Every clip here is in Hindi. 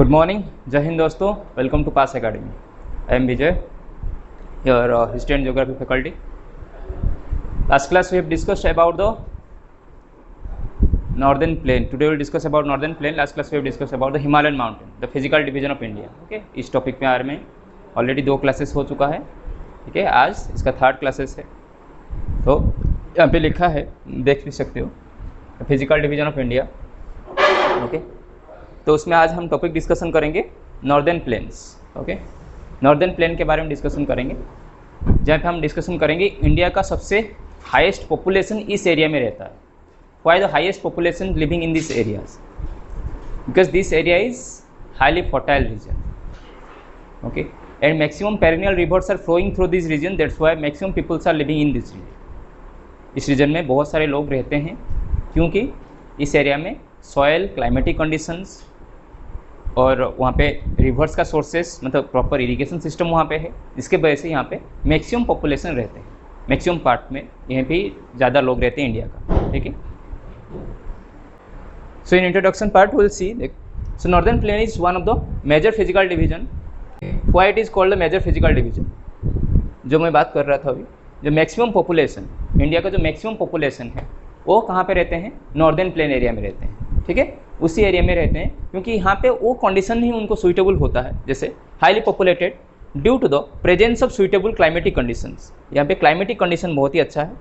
Good morning, Jai Hind दोस्तों. Welcome to Pass Academy. I am Vijay, your History and Geography faculty. Last class we have discussed about the Northern Plain. Today we will discuss about Northern Plain. Last class we have discussed about the Himalayan mountain, the physical division of India. Okay, इस टॉपिक में ऑलरेडी 2 क्लासेस हो चुका है. ठीक है, आज इसका 3rd क्लासेस है. तो यहाँ पे लिखा है, देख भी सकते हो, physical division of India. Okay, तो उसमें आज हम टॉपिक डिस्कशन करेंगे northern plains. Okay, northern plain के बारे में डिस्कशन करेंगे, जहाँ पे हम डिस्कशन करेंगे इंडिया का सबसे हाईएस्ट पॉपुलेशन इस एरिया में रहता है. Why the highest population living in this areas? Because this area is highly fertile region. Okay, and maximum perennial rivers are flowing through this region. That's why maximum peoples are living in this region. इस रीजन में बहुत सारे लोग रहते हैं क्योंकि इस एरिया में सॉयल, क्लाइमेटिक कंडीशंस और वहाँ पे रिवर्स का सोर्सेस, मतलब प्रॉपर इरिगेशन सिस्टम वहाँ पे है. इसके वजह से यहाँ पे मैक्सिमम पॉपुलेशन रहते हैं. मैक्सिमम पार्ट में यहाँ पे ज़्यादा लोग रहते हैं इंडिया का. ठीक है, so in introduction part will see. So northern plain is one of the major physical division. Why it is called the major physical division? जो मैं बात कर रहा था अभी, जो मैक्सिमम पॉपुलेशन, इंडिया का जो मैक्सिमम पॉपुलेशन है वो कहाँ पे रहते हैं? नॉर्दर्न प्लेन एरिया में रहते हैं. ठीक है, उसी एरिया में रहते हैं क्योंकि यहाँ पे वो कंडीशन ही उनको सुइटेबल होता है. जैसे highly populated due to the presence of suitable climatic conditions. यहाँ पे क्लाइमेटिक कंडीशन बहुत ही अच्छा है.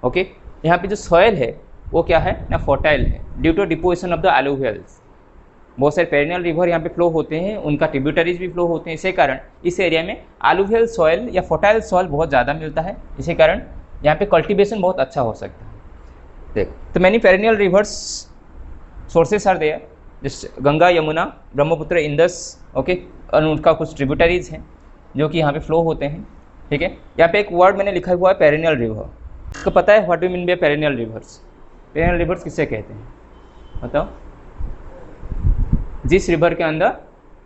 ओके, यहाँ पे जो सॉयल है वो क्या है ना, फर्टाइल है due to deposition of the alluvials. बहुत सारे पेरिनियल रिवर यहाँ पे फ्लो होते हैं, उनका ट्रिब्यूटरीज भी फ्लो होते हैं. इसी कारण इस एरिया में एलुवियल सॉयल या फर्टाइल सॉयल बहुत ज़्यादा मिलता है. इसी कारण यहाँ पे कल्टिवेशन बहुत अच्छा हो सकता है. देख, तो many perennial rivers sources are there, जैसे गंगा, यमुना, ब्रह्मपुत्र, इंदस. ओके, और उनका कुछ ट्रिब्यूटरीज हैं जो कि यहाँ पे फ्लो होते हैं. ठीक है, यहाँ पे एक वर्ड मैंने लिखा हुआ है पेरिनियल रिवर. इसको पता है what do mean by perennial rivers? Perennial rivers किसे कहते हैं बताओ? जिस रिवर के अंदर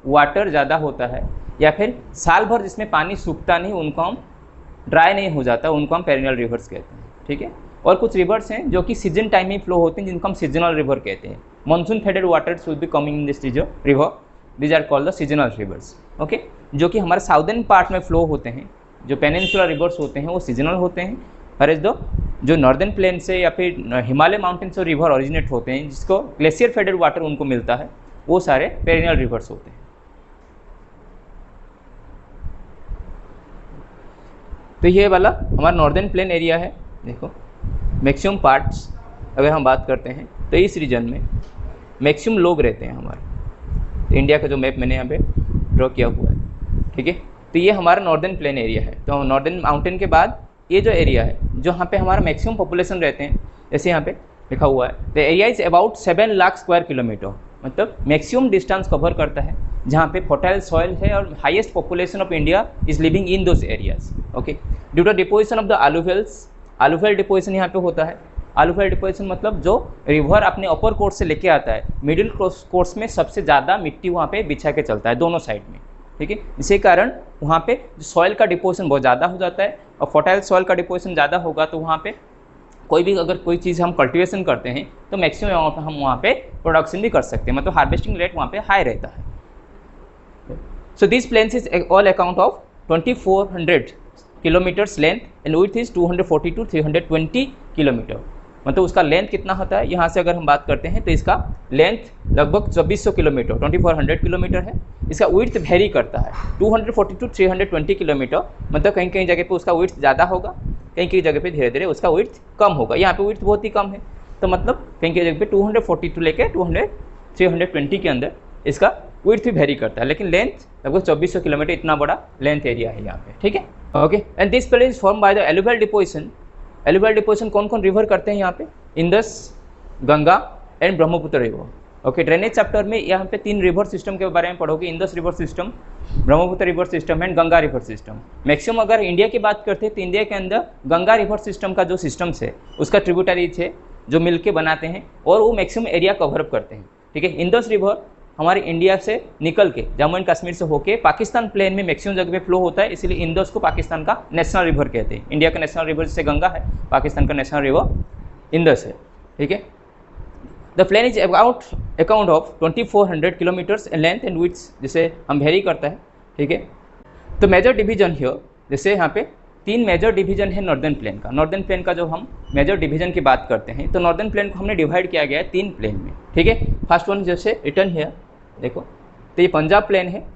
वाटर ज़्यादा होता है या फिर साल भर जिसमें पानी सूखता नहीं, उनको हम ड्राई नहीं हो जाता, उनको हम पेरिनियल रिवर्स कहते हैं. ठीक है, और कुछ रिवर्स हैं जो कि सीजन टाइम में फ्लो होते हैं, जिनको हम सीजनल रिवर कहते हैं. Monsoon faded waters will be coming in this river. These are called the seasonal rivers. Okay, जो कि हमारे साउदर्न पार्ट में फ्लो होते हैं. जो पेनिनसुलर रिवर्स होते हैं वो सीजनल होते हैं. अरेज दो जो नॉर्दर्न प्लेन से या फिर हिमालय माउंटेन से रिवर ओरिजिनेट होते हैं, जिसको ग्लेशियर फेडेड वाटर उनको मिलता है, वो सारे पेरिनियल रिवर्स होते हैं. तो ये वाला हमारा नॉर्दर्न प्लेन एरिया है. देखो, मैक्सिमम पार्ट्स अगर हम बात करते हैं तो इस रीजन में मैक्सिमम लोग रहते हैं हमारे. तो इंडिया का जो मैप मैंने यहाँ पे ड्रॉ किया हुआ है. ठीक है, तो ये हमारा नॉर्दर्न प्लेन एरिया है. तो नॉर्दर्न माउंटेन के बाद ये जो एरिया है, जो यहाँ पे हमारा मैक्सिमम पॉपुलेशन रहते हैं, जैसे यहाँ पे लिखा हुआ है, the area is about 7 lakh square kilometre. मतलब मैक्सिमम डिस्टेंस कवर करता है जहाँ पे फर्टाइल सॉइल है और highest population of India is living in those areas. Okay, due to deposition of the alluvials. Alluvial deposition यहाँ पे होता है. एलुवियल डिपोजिशन मतलब जो रिवर अपने अपर कोर्स से लेके आता है, मिडिल कोर्स में सबसे ज़्यादा मिट्टी वहाँ पे बिछा के चलता है दोनों साइड में. ठीक है, इसी कारण वहाँ पे सॉइल का डिपोजिशन बहुत ज़्यादा हो जाता है, और फर्टाइल सॉइल का डिपोजिशन ज़्यादा होगा तो वहाँ पे कोई भी अगर कोई चीज़ हम कल्टिवेशन करते हैं तो मैक्सिमम अमाउंट हम वहाँ पे प्रोडक्शन भी कर सकते हैं, मतलब हार्वेस्टिंग रेट वहाँ पे हाई रहता है. So this plains is all account of 2400 kilometres length and width is 240 to 320 kilometre. मतलब उसका लेंथ कितना होता है, यहाँ से अगर हम बात करते हैं तो इसका लेंथ लगभग 2400 किलोमीटर, 2400 किलोमीटर है. इसका विड्थ वेरी करता है 240 to 320 किलोमीटर. मतलब कहीं कहीं जगह पे उसका विड्थ ज़्यादा होगा, कहीं कहीं जगह पे धीरे धीरे उसका विड्थ कम होगा. यहाँ पे विड्थ बहुत ही कम है, तो मतलब कहीं कहीं जगह पे 242 लेके 320 के अंदर इसका विड्थ भी वेरी करता है. लेकिन लेंथ लगभग 2400 किलोमीटर, इतना बड़ा लेंथ एरिया है यहाँ पे. ठीक है, okay, and this plain is form by the alluvial deposition. Alluvial deposition कौन कौन रिवर करते हैं यहाँ पे? Indus, Ganga and Brahmaputra river. Okay, drainage chapter में यहाँ पे 3 रिवर सिस्टम के बारे में पढ़ोगे. Indus river system, Brahmaputra river system and Ganga river system. Maximum अगर इंडिया की बात करते हैं तो इंडिया के अंदर गंगा रिवर सिस्टम का जो सिस्टम्स है उसका ट्रिब्यूटरीज है जो मिल के बनाते हैं और वो मैक्सिमम एरिया कवर अप करते हैं. ठीक है, इंदस रिवर हमारे इंडिया से निकल के जम्मू एंड कश्मीर से होके पाकिस्तान प्लेन में मैक्सिमम जगह पे फ्लो होता है, इसलिए इंदस को पाकिस्तान का नेशनल रिवर कहते हैं. इंडिया का नेशनल रिवर जैसे गंगा है, पाकिस्तान का नेशनल रिवर इंदस है. ठीक है, the plain is account of 2400 kilometres in length and width, जिसे हम वेरी करता है, ठीक है। तो मेजर डिवीजन हियर, जैसे यहाँ पे 3 मेजर डिवीजन है नॉर्दर्न प्लेन का। नॉर्दर्न प्लेन का जो हम मेजर डिवीजन की बात करते हैं तो नॉर्दर्न प्लेन को हमने डिवाइड किया गया है 3 प्लेन में, ठीक है। फर्स्ट वन जैसे रिटर्न हियर देखो, तो ये पंजाब प्लेन है,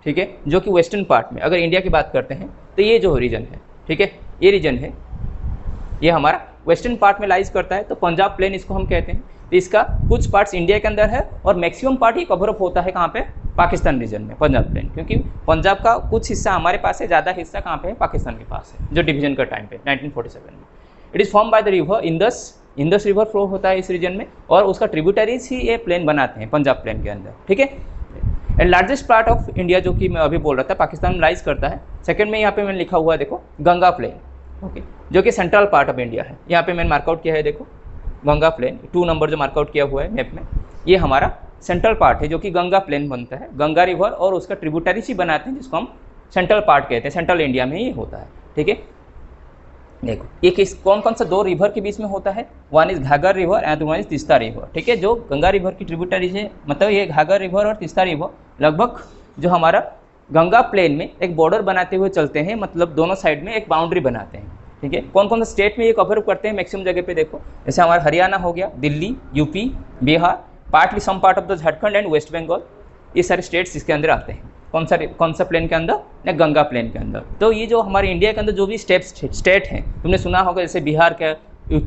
ठीक है, जो कि वेस्टर्न पार्ट में, अगर इंडिया की बात करते हैं तो ये जो रीजन है, ठीक है, ये रीजन है, ये हमारा वेस्टर्न पार्ट में लाइज करता है, तो पंजाब प्लेन इसको हम कहते हैं। तो इसका कुछ पार्ट्स इंडिया के अंदर है और मैक्सिमम पार्ट ये कवर अप होता है कहाँ पे, पाकिस्तान रीजन में, पंजाब प्लेन, क्योंकि पंजाब का कुछ हिस्सा हमारे पास है, ज़्यादा हिस्सा कहाँ पे है, पाकिस्तान के पास है, जो डिवीजन का टाइम पे 1947 में। It is form by the river Indus river flow होता है इस रीजन में, और उसका ट्रिब्यूटरीज ही ये प्लेन बनाते हैं पंजाब प्लेन के अंदर, ठीक है। And largest part of India, जो कि मैं अभी बोल रहा था, पाकिस्तान में लाइज करता है। सेकंड में यहाँ पे मैंने लिखा हुआ है देखो, गंगा प्लेन, ओके, जो कि सेंट्रल पार्ट ऑफ इंडिया है। यहाँ पे मैंने मार्कआउट किया है देखो, गंगा प्लेन 2 नंबर जो मार्कआउट किया हुआ है मैप में, ये हमारा सेंट्रल पार्ट है, जो कि गंगा प्लेन बनता है, गंगा रिवर और उसका ट्रिब्यूटरी ही बनाते हैं, जिसको हम सेंट्रल पार्ट कहते हैं। सेंट्रल इंडिया में ये होता है, ठीक है। देखो ये किस कौन कौन सा 2 रिवर के बीच में होता है, one is घाघर river and one is Teesta river, ठीक है। जो गंगा रिवर की ट्रिब्यूटरी है, मतलब ये घाघर रिवर और तीस्ता रिवर लगभग जो हमारा गंगा प्लेन में एक बॉर्डर बनाते हुए चलते हैं, मतलब दोनों साइड में एक बाउंड्री बनाते हैं, ठीक है। कौन कौन सा स्टेट में ये कवर करते हैं मैक्सिमम जगह पे देखो, जैसे हमारा हरियाणा हो गया, Delhi, UP, Bihar, partly some part of the Jharkhand and West Bengal, ये सारे स्टेट्स इसके अंदर आते हैं। कौन सा प्लेन के अंदर, या गंगा प्लेन के अंदर। तो ये जो हमारे इंडिया के अंदर जो भी स्टेट हैं, तुमने सुना होगा, जैसे बिहार का,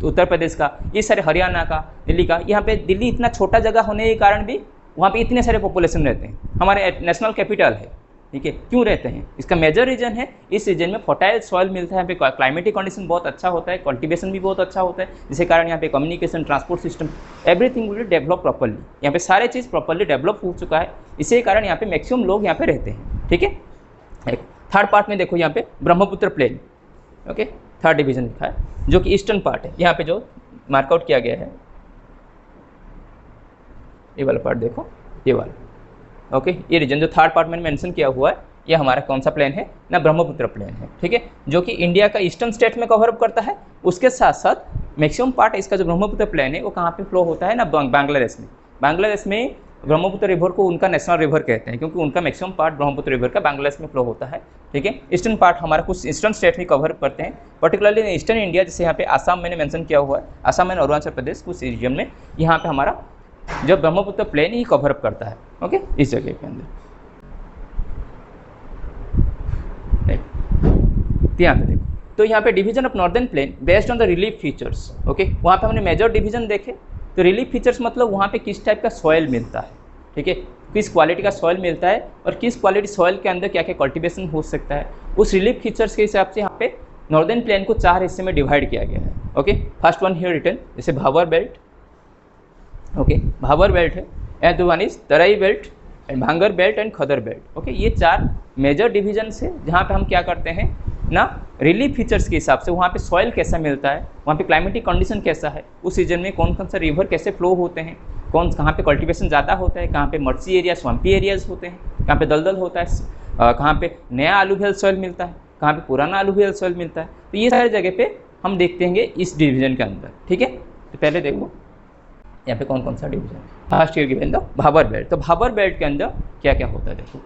उत्तर प्रदेश का, ये सारे हरियाणा का, दिल्ली का। यहाँ पे दिल्ली इतना छोटा जगह होने के कारण भी वहाँ पे इतने सारे पॉपुलेशन रहते हैं, हमारे नेशनल कैपिटल है, ठीक है। क्यों रहते हैं, इसका मेजर रीजन है, इस रीजन में फर्टाइल सॉइल मिलता है, यहाँ पे क्लाइमेटिक कंडीशन बहुत अच्छा होता है, कल्टीवेशन भी बहुत अच्छा होता है, जिसके कारण यहाँ पे communication, transport system, everything will develop properly. यहाँ पे सारे चीज़ प्रॉपर्ली डेवलप हो चुका है, इसी कारण यहाँ पे मैक्सिमम लोग यहाँ पे रहते हैं, ठीक है। थर्ड पार्ट में देखो, यहाँ पे Brahmaputra plain, okay, third division लिखा है, जो कि ईस्टर्न पार्ट है। यहाँ पे जो मार्कआउट किया गया है, ये वाला पार्ट देखो, ये वाला, ओके, ये रीजन जो थर्ड पार्ट में मेंशन किया हुआ है, ये हमारा कौन सा प्लेन है ना, ब्रह्मपुत्र प्लेन है, ठीक है, जो कि इंडिया का ईस्टर्न स्टेट में कवर अप करता है। उसके साथ साथ मैक्सिमम पार्ट इसका जो ब्रह्मपुत्र प्लेन है वो कहाँ पे फ्लो होता है ना, बांग्लादेश में। बांग्लादेश में ब्रह्मपुत्र रिवर को उनका नेशनल रिवर कहते हैं, क्योंकि उनका मैक्सिमम पार्ट ब्रह्मपुत्र रिवर का बांग्लादेश में फ्लो होता है, ठीक है। ईस्टर्न पार्ट हमारा कुछ ईस्टर्न स्टेट भी कवर करते हैं, पर्टिकुलरली ईस्टर्न इंडिया, जैसे यहाँ पे आसाम मैंने मेंशन किया हुआ है, आसाम एंड अरुणाचल प्रदेश कुछ रीजन में यहाँ पे हमारा जो ब्रह्मपुत्र प्लेन ही कवर अप करता है, ओके, इस जगह के अंदर। यहाँ पे देखो, तो यहाँ पे division of northern plain based on the relief features, okay. वहाँ पे हमने मेजर डिवीजन देखे, तो रिलीफ फीचर्स मतलब वहाँ पे किस टाइप का सॉइल मिलता है, ठीक है, किस क्वालिटी का सॉइल मिलता है और किस क्वालिटी सॉइल के अंदर क्या क्या कल्टीवेशन हो सकता है, उस रिलीफ फीचर्स के हिसाब से यहाँ पे नॉर्दर्न प्लेन को 4 हिस्से में डिवाइड किया गया है, okay. First one here written, जैसे Bhabar belt, okay, Bhabar belt है, and one is Terai belt and Bhangar belt and Khadar belt, okay. ये 4 मेजर डिवीजन है, जहाँ पे हम क्या करते हैं ना, रिलीफ फीचर्स के हिसाब से वहाँ पे सॉइल कैसा मिलता है, वहाँ पे क्लाइमेटिक कंडीशन कैसा है, उस रीजन में कौन कौन सा रिवर कैसे फ्लो होते हैं, कहाँ पे कल्टीवेशन ज़्यादा होता है, कहाँ पे मर्ची एरिया, स्वाम्पी एरियाज होते हैं, कहाँ पे दलदल होता है, कहाँ पे नया अलूवियल सॉइल मिलता है, कहाँ पे पुराना अलूवियल सॉइल मिलता है। तो ये सारे जगह पे हम देखते हैं इस डिवीजन के अंदर, ठीक है। तो पहले देखो यहाँ पे कौन कौन सा डिवीजन है। First year given the Bhabar belt, तो भाबर बेल्ट के अंदर क्या क्या होता है देखो।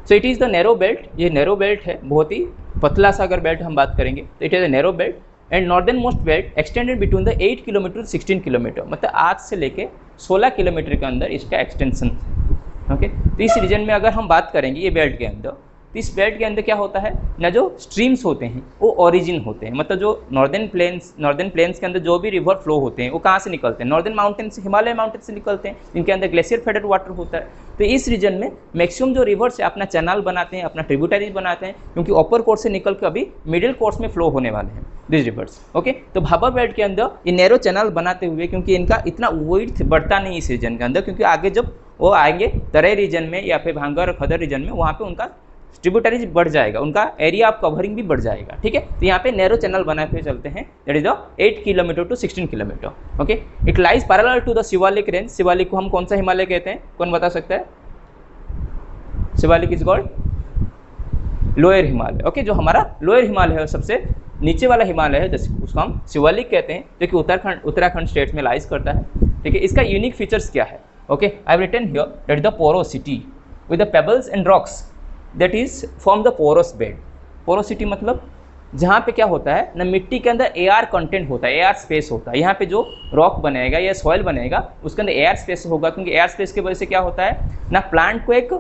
So it is the narrow belt, ये नैरो बेल्ट है, बहुत ही पतला सा अगर बेल्ट हम बात करेंगे तो it is a narrow belt and northern most belt extended between the 8 kilometre 16 kilometre, मतलब 8 से लेके 16 किलोमीटर के अंदर इसका एक्सटेंशन है, ओके। तो इस रीजन में अगर हम बात करेंगे ये बेल्ट के अंदर, तो इस बेल्ट के अंदर क्या होता है ना, जो स्ट्रीम्स होते हैं वो ओरिजिन होते हैं, मतलब जो नॉर्दर्न प्लेन्स के अंदर जो भी रिवर फ्लो होते हैं वो कहाँ से निकलते हैं, नॉर्दर्न माउंटेन से, हिमालय माउंटेन से निकलते हैं, जिनके अंदर ग्लेशियर फेडेड वाटर होता है। तो इस रीजन में मैक्सिमम जो रिवर्स है अपना चैनल बनाते हैं, अपना ट्रिब्यूटरीज बनाते हैं, क्योंकि अपर कोर्स से निकल के अभी मिडिल कोर्स में फ्लो होने वाले हैं दिस रिवर्स, ओके। तो भाबर बेल्ट के अंदर ये नैरो चैनल बनाते हुए, क्योंकि इनका इतना विड्थ बढ़ता नहीं इस रीजन के अंदर, क्योंकि आगे जब वो आएंगे तराई रीजन में या फिर भांगर और खदर रीजन में, वहाँ पे उनका ट्रिब्यूटरीज बढ़ जाएगा, उनका एरिया ऑफ कवरिंग भी बढ़ जाएगा, ठीक है। तो यहाँ पे नैरो चैनल बनाए हुए चलते हैं, that is the 8 kilometre to 16 kilometre, okay. It lies parallel to the Shivalik range. Shivalik को हम कौन सा हिमालय कहते हैं, कौन बता सकता है? Shivalik is called lower Himalaya. Okay, जो हमारा लोअर हिमालय है, सबसे नीचे वाला हिमालय है, जैसे उसको हम शिवालिक कहते हैं, जो कि उत्तराखंड स्टेट में लाइज करता है। ठीक है, इसका यूनिक फीचर्स क्या है? Okay, I have written here that the porosity with the pebbles and rocks that is form the porous bed. Porosity मतलब जहाँ पे क्या होता है ना, मिट्टी के अंदर एयर कंटेंट होता है, एयर स्पेस होता है। यहाँ पे जो रॉक बनेगा या सॉइल बनेगा उसके अंदर एयर स्पेस होगा, क्योंकि एयर स्पेस की वजह से क्या होता है ना, प्लांट को एक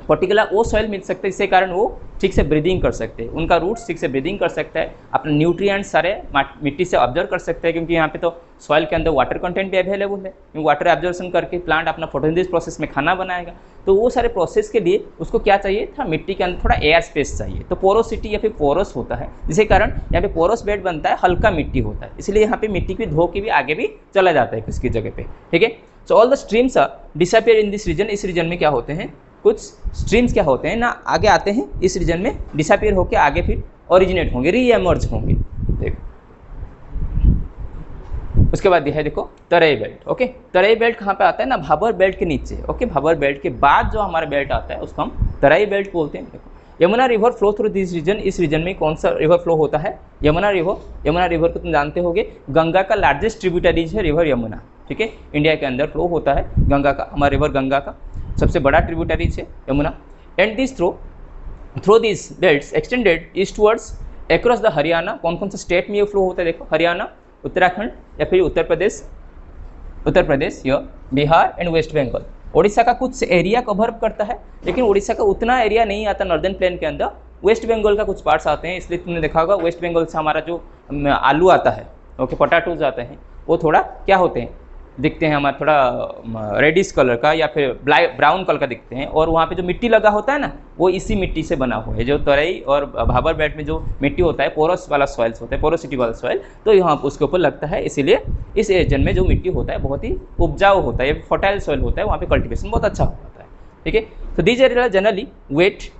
पर्टिकुलर वो सॉइल मिल सकता है, इसके कारण वो ठीक से ब्रीदिंग कर सकते हैं, उनका रूट्स ठीक से ब्रीदिंग कर सकता है, अपने न्यूट्रिएंट्स सारे मिट्टी से ऑब्जर्व कर सकते हैं, क्योंकि यहाँ पे तो सॉइल के अंदर वाटर कंटेंट भी अवेलेबल है, क्योंकि वाटर एब्जॉर्प्शन करके प्लांट अपना फोटोसिंथेसिस प्रोसेस में खाना बनाएगा। तो वो सारे प्रोसेस के लिए उसको क्या चाहिए था, मिट्टी के अंदर थोड़ा एयर स्पेस चाहिए। तो पोरोसिटी या फिर पोरस होता है, जिसके कारण यहाँ पे पोरस बेड बनता है, हल्का मिट्टी होता है, इसलिए यहाँ पे मिट्टी की धो के भी आगे भी चला जाता है किसकी जगह पे। ठीक है, so all the streams are disappear in this region. इस रीजन में क्या होते हैं, कुछ स्ट्रीम्स क्या होते हैं ना, आगे आते हैं इस रीजन में, डिसअपियर होकर आगे फिर ओरिजिनेट होंगे, री एमर्ज होंगे। देखो उसके बाद यह है, देखो तराई बेल्ट। ओके, तराई बेल्ट कहाँ पे आता है ना, भाबर बेल्ट के नीचे। ओके, भाबर बेल्ट के बाद जो हमारा बेल्ट आता है उसको हम तराई बेल्ट बोलते हैं। देखो Yamuna river flow through this region. इस रीजन में कौन सा रिवर फ्लो होता है, यमुना रिवर। यमुना रिवर को तुम जानते होगे, गंगा का लार्जेस्ट ट्रिब्यूटरीज है रिवर यमुना। ठीक है, इंडिया के अंदर फ्लो होता है गंगा का, हमारा रिवर गंगा का सबसे बड़ा ट्रिब्यूटरीज है Yamuna. And this through this belts extended eastwards across the Haryana. कौन कौन सा स्टेट में ये फ्लो होता है, देखो हरियाणा, उत्तराखंड या फिर उत्तर प्रदेश या बिहार एंड वेस्ट बंगाल। उड़ीसा का कुछ एरिया कवर करता है, लेकिन उड़ीसा का उतना एरिया नहीं आता नॉर्दर्न प्लेन के अंदर। वेस्ट बंगाल का कुछ पार्ट्स आते हैं, इसलिए तुमने देखा होगा वेस्ट बंगाल से हमारा जो आलू आता है, ओके, पोटैटोज आते हैं, वो थोड़ा क्या होते हैं, दिखते हैं हमारा थोड़ा रेडिश कलर का या फिर ब्राउन कलर का दिखते हैं। और वहाँ पे जो मिट्टी लगा होता है ना, वो इसी मिट्टी से बना हुआ है। जो तराई और भाबर बेल्ट में जो मिट्टी होता है, पोरस वाला सॉइल्स होता है, पोरोसिटी वाला सॉइल, तो यहाँ उसके ऊपर लगता है, इसीलिए इस रीजन में जो मिट्टी होता है बहुत ही उपजाऊ होता है, फर्टाइल सॉइल होता है, वहाँ पे कल्टिवेशन बहुत अच्छा होता है। ठीक है, तो दीज एरिया जनरली वेट,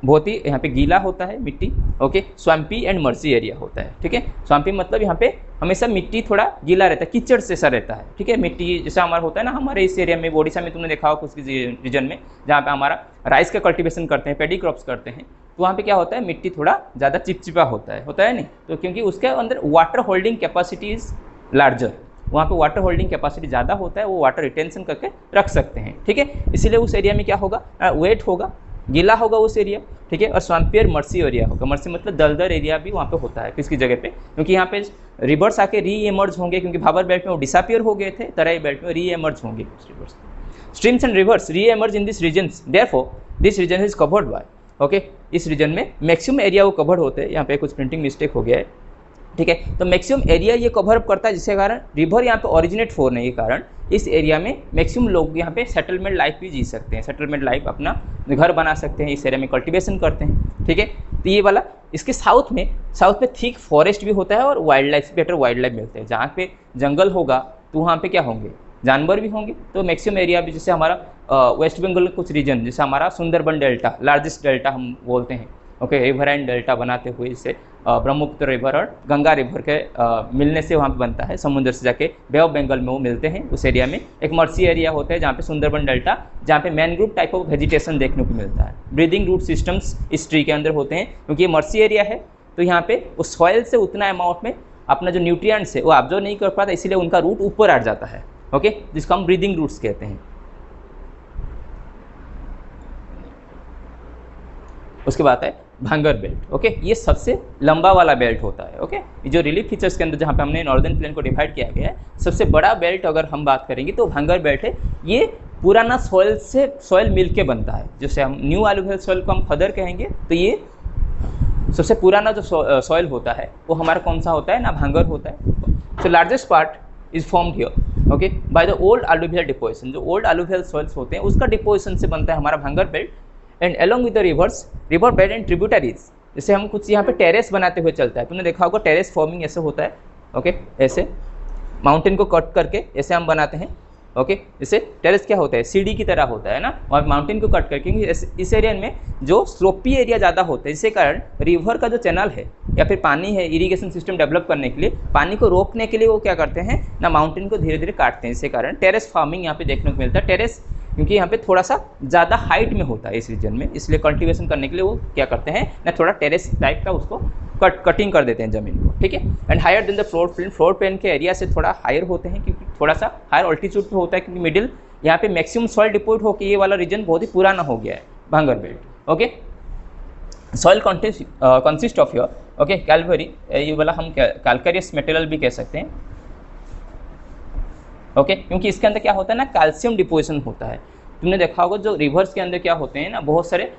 बहुत ही यहाँ पे गीला होता है मिट्टी। ओके, स्वाम्पी एंड मर्सी एरिया होता है। ठीक है, स्वाम्पी मतलब यहाँ पे हमेशा मिट्टी थोड़ा गीला रहता है, कीचड़ से सा रहता है। ठीक है, मिट्टी जैसा हमारा होता है ना, हमारे इस एरिया में, ओडिशा में तुमने देखा होगा कुछ रीजन में जहाँ पे हमारा राइस का कल्टिवेशन करते हैं, पेडी क्रॉप्स करते हैं, तो वहाँ पे क्या होता है, मिट्टी थोड़ा ज़्यादा चिपचिपा होता है नहीं, तो क्योंकि उसके अंदर water holding capacity is larger, वहाँ पे वाटर होल्डिंग कैपेसिटी ज़्यादा होता है, वो वाटर रिटेंशन करके रख सकते हैं। ठीक है, इसीलिए उस एरिया में क्या होगा, वेट होगा, गीला होगा उस एरिया। ठीक है, और स्वाम्पियर मर्सी एरिया होगा। मर्सी मतलब दलदल एरिया भी वहाँ पे होता है किसकी जगह पे, क्योंकि यहाँ पे रिवर्स आके री एमर्ज होंगे, क्योंकि भाबर बेल्ट में वो डिसअपियर हो गए थे, तराई बेल्ट में री एमर्ज होंगे rivers. Streams and rivers reemerge in this regions, therefore this region is covered by. Okay, इस रीजन में मैक्सिमम एरिया वो कवर्ड होते हैं। यहाँ पे कुछ प्रिंटिंग मिस्टेक हो गया है। ठीक है, तो मैक्सिमम एरिया ये कवर अप करता है, जिसके कारण रिवर यहाँ पे ओरिजिनेट होने के कारण इस एरिया में मैक्सिमम लोग यहाँ पे सेटलमेंट लाइफ भी जी सकते हैं, सेटलमेंट लाइफ अपना घर बना सकते हैं, इस एरिया में कल्टीवेशन करते हैं। ठीक है, तो ये वाला इसके साउथ में थिक फॉरेस्ट भी होता है और wild life, better wild life मिलते हैं। जहाँ पे जंगल होगा तो वहाँ पे क्या होंगे, जानवर भी होंगे। तो मैक्सिमम एरिया भी, जैसे हमारा वेस्ट बंगाल कुछ रीजन, जैसे हमारा सुंदरबन डेल्टा, लार्जेस्ट डेल्टा हम बोलते हैं। ओके, रिवर एंड डेल्टा बनाते हुए, इससे ब्रह्मपुत्र रिवर और गंगा रिवर के मिलने से वहाँ पे बनता है, समुद्र से जाके बे ऑफ बंगाल में वो मिलते हैं। उस एरिया में एक मर्सी एरिया होता है, जहाँ पे सुंदरबन डेल्टा, जहाँ पे मैनग्रोव टाइप ऑफ वेजिटेशन देखने को मिलता है। ब्रीदिंग रूट सिस्टम्स इस ट्री के अंदर होते हैं, क्योंकि ये मर्सी एरिया है, तो यहाँ पे उस सॉइल से उतना अमाउंट में अपना जो न्यूट्रिएंट्स है वो ऑब्जर्व नहीं कर पाता, इसीलिए उनका रूट ऊपर आ जाता है। ओके, जिसको हम ब्रीदिंग रूट्स कहते हैं। उसके बाद है भांगर बेल्ट। ओके, ये सबसे लंबा वाला बेल्ट होता है। ओके, ये जो रिलीफ फीचर्स के अंदर जहाँ पे हमने नॉर्दर्न प्लेन को डिवाइड किया गया है, सबसे बड़ा बेल्ट अगर हम बात करेंगे तो भांगर बेल्ट है। ये पुराना सॉइल से सॉइल मिल के बनता है, जैसे हम न्यू एलुवियल सॉइल को हम फदर कहेंगे, तो ये सबसे पुराना जो सॉइल होता है वो हमारा कौन सा होता है ना, भांगर होता है। So largest part is formed here, okay, by the old alluvial deposition. जो ओल्ड एलुवियल सॉइल्स होते हैं उसका डिपोजिशन से बनता है हमारा भांगर belt. And along with the reverse, river bed and tributaries, जैसे हम कुछ यहाँ पे टेरेस बनाते हुए चलता है, तुमने देखा होगा टेरेस फॉर्मिंग ऐसे होता है। ओके, ऐसे माउंटेन को कट करके ऐसे हम बनाते हैं। ओके, जैसे टेरेस क्या होता है, सीढ़ी की तरह होता है ना, और माउंटेन को कट करके, इस एरिया में जो स्लोपी एरिया ज़्यादा होता है, जिसके कारण रिवर का जो चैनल है या फिर पानी है, इरिगेशन सिस्टम डेवलप करने के लिए, पानी को रोकने के लिए वो क्या करते हैं ना, माउंटेन को धीरे धीरे काटते हैं, इसके कारण टेरेस फार्मिंग यहाँ पे देखने को मिलता है। टेरेस क्योंकि यहाँ पे थोड़ा सा ज़्यादा हाइट में होता है इस रीजन में, इसलिए कल्टीवेशन करने के लिए वो क्या करते हैं ना, थोड़ा टेरेस टाइप का उसको कटिंग कर देते हैं ज़मीन को, ठीक है। And higher than the floor plain के एरिया से थोड़ा हायर होते हैं, क्योंकि थोड़ा सा हायर ऑल्टीट्यूड पे होता है, क्योंकि मिडिल यहाँ पे मैक्सिमम सॉइल डिपोजिट होकर ये वाला रीजन बहुत ही पुराना हो गया है, भांगर belt. Okay, soil consist of your okay Calvary, ये वाला हम कैल्केरियस मटेरियल भी कह सकते हैं, ओके क्योंकि इसके अंदर क्या होता है ना, कैल्शियम डिपोजिशन होता है। तुमने देखा होगा जो रिवर्स के अंदर क्या होते हैं ना, बहुत सारे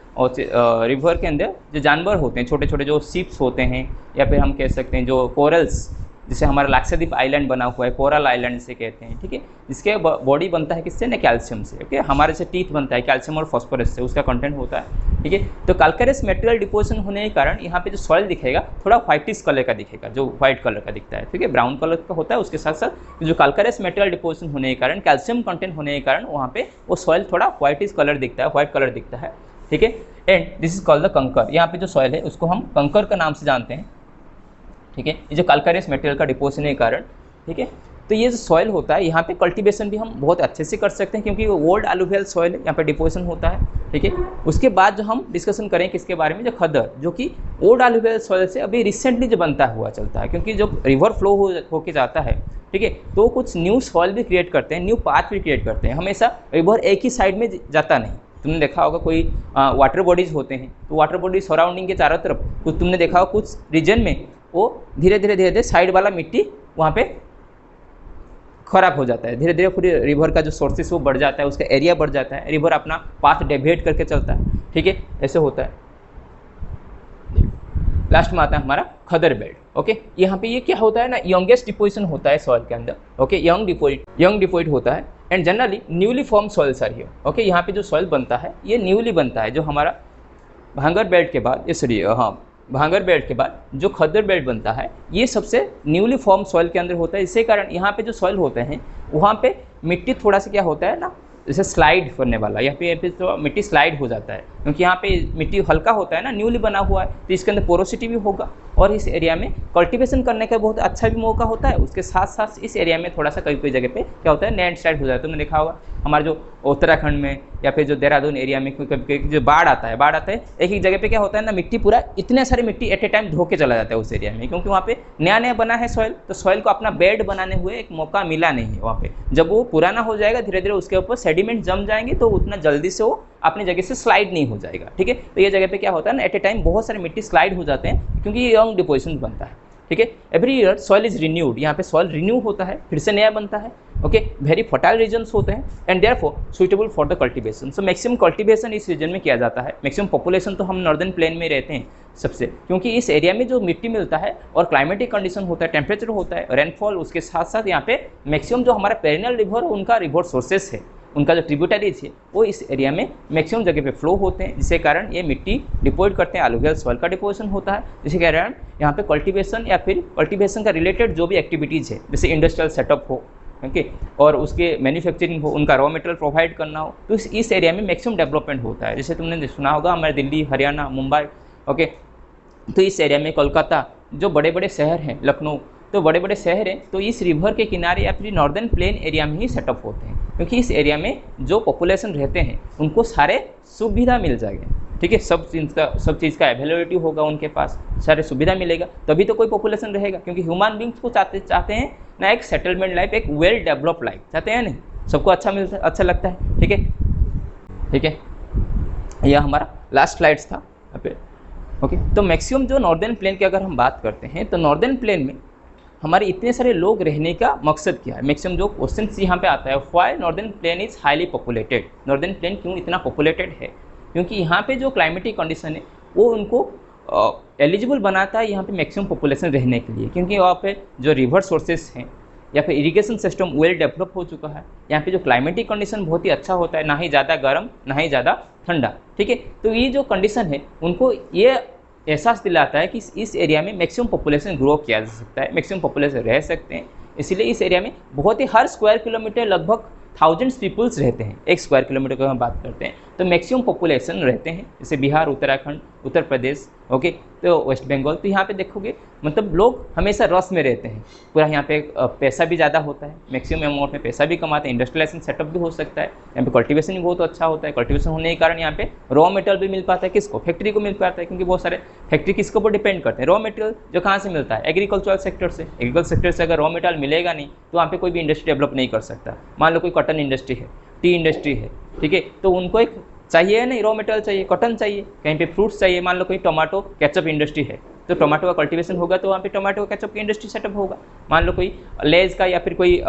रिवर के अंदर जो जानवर होते हैं छोटे छोटे, जो शिप्स होते हैं, या फिर हम कह सकते हैं जो कोरल्स, जिसे हमारा लाक्षाद्वीप आइलैंड बना हुआ है, कोरल आइलैंड से कहते हैं, ठीक है। इसके बॉडी बनता है किससे ना, कैल्शियम से, ओके। हमारे से टीथ बनता है कैल्शियम और फॉस्फोरस से, उसका कंटेंट होता है, ठीक है। तो कैल्केरियस मटेरियल डिपोजिशन होने के कारण यहाँ पे जो सॉइल दिखेगा थोड़ा व्हाइटिश कलर का दिखेगा, जो व्हाइट कलर का दिखता है, ठीक है, ब्राउन कलर का होता है। उसके साथ साथ जो कैल्केरियस मटेरियल डिपोजिशन होने के कारण, कैल्शियम कंटेंट होने के कारण वहाँ पे वो सॉइल थोड़ा व्हाइटिश कलर दिखता है, व्हाइट कलर दिखता है, ठीक है। And this is called the कंकर, यहाँ पे जो सॉइल है उसको हम कंकर का नाम से जानते हैं, ठीक है, ये जो कैल्केरियस मटेरियल का डिपोजिशन के कारण, ठीक है। तो ये जो सॉइल होता है यहाँ पे कल्टीवेशन भी हम बहुत अच्छे से कर सकते हैं, क्योंकि वो ओल्ड एलुवियल सॉइल है, यहाँ पे डिपोजिशन होता है, ठीक है। उसके बाद जो हम डिस्कशन करें किसके बारे में, जो खदर, जो कि ओल्ड एलुवियल सॉइल से अभी रिसेंटली जो बनता हुआ चलता है, क्योंकि जब रिवर फ्लो होके जाता है, ठीक है, तो कुछ न्यू सॉइल भी क्रिएट करते हैं, न्यू पाथ भी क्रिएट करते हैं। हमेशा रिवर एक ही साइड में जाता नहीं, तुमने देखा होगा कोई वाटर बॉडीज होते हैं, तो वाटर बॉडीज सराउंडिंग के चारों तरफ कुछ तुमने देखा होगा कुछ रीजन में वो धीरे धीरे साइड वाला मिट्टी वहाँ पे खराब हो जाता है, धीरे धीरे पूरी रिवर का जो सोर्सेस वो बढ़ जाता है, उसका एरिया बढ़ जाता है, रिवर अपना पाथ डेविएट करके चलता है, ठीक है, ऐसे होता है। लास्ट में आता है हमारा खदर बेल्ट, ओके। यहाँ पे ये क्या होता है ना, यंगेस्ट डिपोजिशन होता है सॉइल के अंदर, ओके, यंग डिपोजिट होता है। And generally newly form soils are here, okay. यहाँ पे जो सॉइल बनता है ये न्यूली बनता है, जो हमारा भांगर बेल्ट के बाद, सॉरी हाँ, भांगर बेल्ट के बाद जो खदर बेल्ट बनता है ये सबसे न्यूली फॉर्म सॉइल के अंदर होता है। इसी कारण यहाँ पे जो सॉइल होते हैं वहाँ पे मिट्टी थोड़ा सा क्या होता है ना, जैसे स्लाइड करने वाला, यहाँ पे तो मिट्टी स्लाइड हो जाता है, क्योंकि यहाँ पे मिट्टी हल्का होता है ना, न्यूली बना हुआ है, तो इसके अंदर पोरोसिटी भी होगा, और इस एरिया में कल्टीवेशन करने का बहुत अच्छा भी मौका होता है। उसके साथ साथ इस एरिया में थोड़ा सा कई जगह पे क्या होता है, लैंड स्लाइड हो जाता है। तुमने देखा होगा हमारे जो उत्तराखंड में या फिर जो देहरादून एरिया में कभी जो बाढ़ आता है, एक जगह पे क्या होता है ना, मिट्टी पूरा इतने सारे मिट्टी एट ए टाइम धो के चला जाता है उस एरिया में, क्योंकि वहाँ पे नया बना है सॉइल, तो सॉइल को अपना बेड बनाने हुए एक मौका मिला नहीं है वहाँ पे। जब वो पुराना हो जाएगा धीरे धीरे उसके ऊपर सेडिमेंट जम जाएंगे, तो उतना जल्दी से वो अपनी जगह से स्लाइड नहीं हो जाएगा, ठीक है। तो ये जगह पे क्या होता है ना, एट ए टाइम बहुत सारे मिट्टी स्लाइड हो जाते हैं, क्योंकि ये यंग डिपोजिशन बनता है, ठीक है। Every year soil is renewed, यहाँ पे सॉइल रिन्यू होता है, फिर से नया बनता है, ओके। वेरी फर्टाइल रीजन्स होते हैं and therefore suitable for the cultivation. So maximum cultivation इस रीजन में किया जाता है। मैक्सिमम पॉपुलेशन तो हम नॉर्दर्न प्लेन में रहते हैं सबसे, क्योंकि इस एरिया में जो मिट्टी मिलता है और क्लाइमेटिक कंडीशन होता है, टेम्परेचर होता है, रेनफॉल, उसके साथ साथ यहाँ पे मैक्सिमम जो हमारा पेरिनियल रिवर उनका रिवर सोर्सेस है, उनका जो ट्रिब्यूटरीज है वो इस एरिया में मैक्सिमम जगह पे फ्लो होते हैं, जिसके कारण ये मिट्टी डिपोजिट करते हैं, एलुवियल सॉइल का डिपोजिशन होता है, जिसके कारण यहाँ पे कल्टीवेशन या फिर कल्टीवेशन का रिलेटेड जो भी एक्टिविटीज़ है, जैसे इंडस्ट्रियल सेटअप हो, ओके, और उसके मैन्युफैक्चरिंग हो, उनका रॉ मटेरियल प्रोवाइड करना हो, तो इस एरिया में मैक्सिमम डेवलपमेंट होता है। जैसे तुमने सुना होगा हमारे दिल्ली, हरियाणा, मुंबई, ओके, तो इस एरिया में कोलकाता, जो बड़े बड़े शहर हैं, लखनऊ, तो बड़े बड़े शहर हैं तो इस रिवर के किनारे या फिर नॉर्दर्न प्लेन एरिया में ही सेटअप होते हैं, क्योंकि इस एरिया में जो पॉपुलेशन रहते हैं उनको सारे सुविधा मिल जाएंगे, ठीक है, सब चीज़ का अवेलेबिलिटी होगा, उनके पास सारे सुविधा मिलेगा, तभी तो कोई पॉपुलेशन रहेगा। क्योंकि ह्यूमन बींग्स को चाहते हैं ना एक सेटलमेंट लाइफ, एक वेल डेवलप्ड लाइफ चाहते हैं, नहीं सबको अच्छा लगता है, ठीक है। यह हमारा लास्ट स्लाइड्स था यहाँ पे, ओके। तो मैक्सिमम जो नॉर्दर्न प्लेन की अगर हम बात करते हैं तो नॉर्दर्न प्लेन में हमारे इतने सारे लोग रहने का मकसद क्या है, मैक्सिमम जो क्वेश्चन यहाँ पे आता है, why northern plain is highly populated, northern plain क्यों इतना पॉपुलेटेड है, क्योंकि यहाँ पे जो क्लाइमेटिक कंडीशन है वो उनको एलिजिबल बनाता है यहाँ पे मैक्सिमम पॉपुलेशन रहने के लिए, क्योंकि वहाँ पे जो रिवर सोर्सेस हैं या फिर इरिगेशन सिस्टम वेल डेवलप हो चुका है, यहाँ पे जो क्लाइमेटिक कंडीशन बहुत ही अच्छा होता है, ना ही ज़्यादा गर्म ना ही ज़्यादा ठंडा, ठीक है। तो ये जो कंडीशन है उनको ये एहसास दिलाता है कि इस एरिया में मैक्सिमम पॉपुलेशन ग्रो किया जा सकता है, मैक्सिमम पॉपुलेशन रह सकते हैं, इसलिए इस एरिया में बहुत ही हर स्क्वायर किलोमीटर लगभग थाउजेंड्स पीपल्स रहते हैं। एक स्क्वायर किलोमीटर की हम बात करते हैं तो मैक्सिमम पॉपुलेशन रहते हैं, जैसे बिहार, उत्तराखंड, उत्तर प्रदेश, ओके, तो वेस्ट बंगाल, तो यहाँ पे देखोगे मतलब लोग हमेशा रस में रहते हैं पूरा। यहाँ पे पैसा भी ज़्यादा होता है, मैक्सिमम अमाउंट में पैसा भी कमाते हैं, इंडस्ट्रियलाइजेशन सेटअप भी हो सकता है, यहाँ पे कल्टीवेशन भी बहुत अच्छा होता है। कल्टीवेशन होने के कारण यहाँ पे रॉ मटेरियल भी मिल पाता है, किसको, फैक्ट्री को मिल पाता है, क्योंकि बहुत सारे फैक्ट्री किसके ऊपर डिपेंड करते हैं, रॉ मटेरियल जो कहाँ से मिलता है, एग्रीकल्चरल सेक्टर से। एग्रीकल्चर सेक्टर से अगर रॉ मटेरियल मिलेगा नहीं तो वहाँ पे कोई भी इंडस्ट्री डेवलप नहीं कर सकता। मान लो कोई कॉटन इंडस्ट्री है, टी इंडस्ट्री है, ठीक है, तो उनको एक चाहिए नहीं, रॉ मटेरियल चाहिए, कॉटन चाहिए, कहीं पे फ्रूट्स चाहिए। मान लो कोई टमाटो केचप इंडस्ट्री है, तो टमाटो का कल्टीवेशन होगा तो वहाँ पे टमाटो केचप की इंडस्ट्री सेटअप होगा। मान लो कोई लेज का या फिर कोई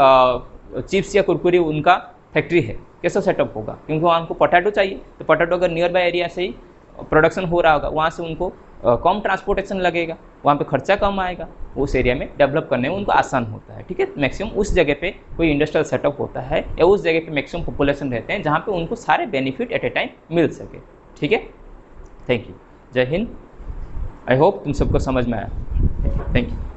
चिप्स या कुरकुरे उनका फैक्ट्री है, कैसा सेटअप होगा, क्योंकि वहाँ उनको पोटैटो चाहिए, तो पोटैटो अगर नियर बाय एरिया से ही प्रोडक्शन हो रहा होगा, वहाँ से उनको कम ट्रांसपोर्टेशन लगेगा, वहाँ पे खर्चा कम आएगा, उस एरिया में डेवलप करने में उनको आसान होता है। ठीक है, मैक्सिमम उस जगह पे कोई इंडस्ट्रियल सेटअप होता है या उस जगह पे मैक्सिमम पॉपुलेशन रहते हैं जहाँ पे उनको सारे बेनिफिट एट ए टाइम मिल सके। ठीक है, थैंक यू, जय हिंद। आई होप तुम सबको समझ में आया। Thank you.